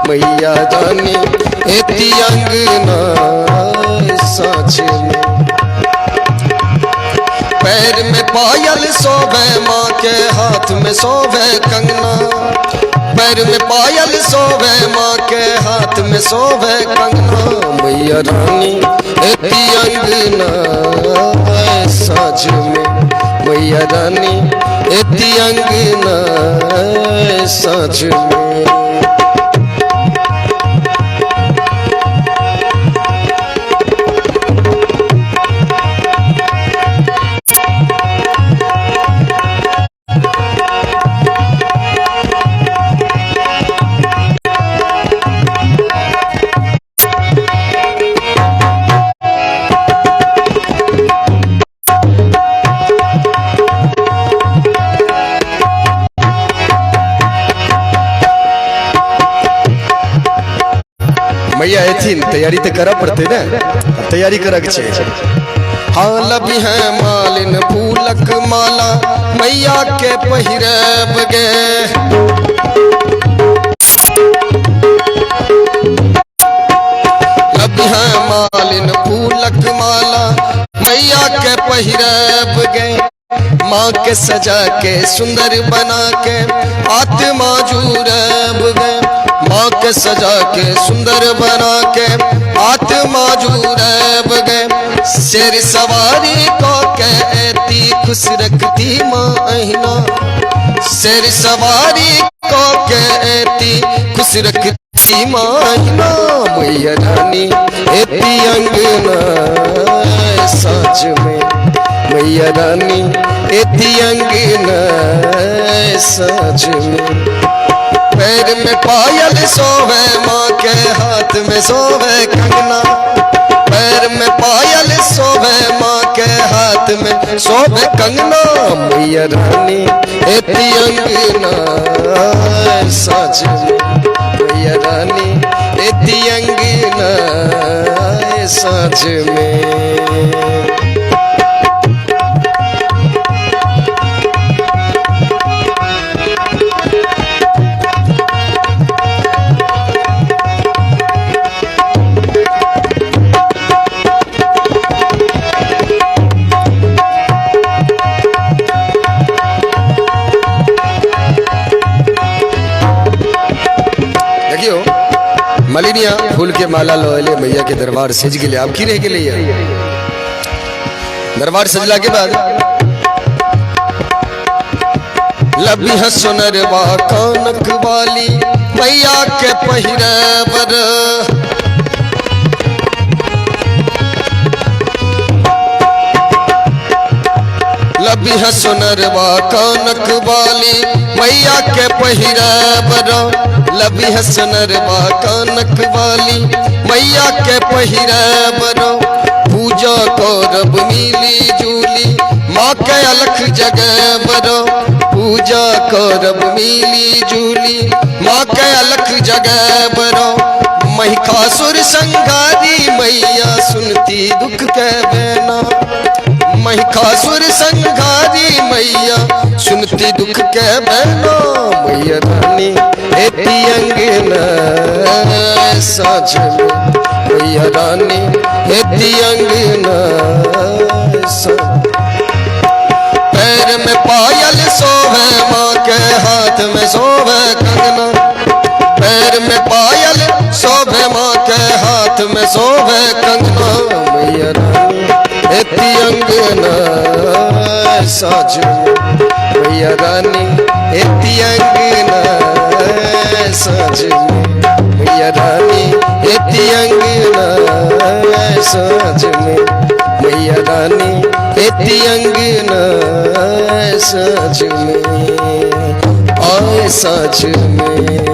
मैया रानी एती अंगना साँझ में। पैर में पायल शोभे माँ के हाथ में शोभे कंगना, पैर में पायल शोभे माँ के हाथ में शोभे कंगना। मैया रानी एती अंगना साँझ में, मैया रानी एती अंगना साँझ में। मैया एथिन तैयारी तो करा पड़ते ना, तैयारी कर हाँ लबी है मालिन फूलक माला मैया के पहिरब गे। लबी है मालिन फूलक माला मैया के पहिरब गे। माँ के सजा के सुंदर बना के आत्मा जुड़ब गे। माँ के सजा के सुंदर बना के आत्मा जुड़ब गे। शेर सवारी को कहती खुश रखती माँ अहिना, शेर सवारी को कहती खुश रखती माँ अहिना। मैया रानी एती अंगना साँझ में, मैया रानी एती अंगना साँझ में। पैर में पायल शोभे माँ के हाथ में शोभे कंगना, पैर में पायल शोभे माँ के हाथ में शोभे कंगना। मैया रानी एती अंगना साँझ में, मैया रानी एती अंगना साँझ में। मलिनिया फूल के माला लोले मैया के दरबार सज के लिए आपकी रह के लिए दरबार सजला के बाद लबी है सुनरवा कानक वाली मैया के पहिरबर। लबी है सुनरवा कानक वाली मैया के पहिरबर। लबी है सुनरवा कानक वाली मैया के पहिरबर। पूजा करब मिली जुली माँ के अलख जगबर। पूजा करब मिली जुली माँ के अलख जगबर। महिषासुर संहारी मैया सुनती दुख के बेना, महिषासुर संहारी मैया सुनती दुख के बेना। मैया रानी एती अंगना साँझ में, मैया रानी एती अंगना साँझ। पैर में पायल शोभे माँ के हाथ में शोभे कंगना, पैर में पायल शोभे माँ के हाथ में शोभे कंगना। मैया रानी एती अंगना साँझ में, मैया रानी एती अंगना साँझ में, मैया रानी एती अंगना साँझ में, मैया रानी एती अंगना साँझ में, आए साँझ में।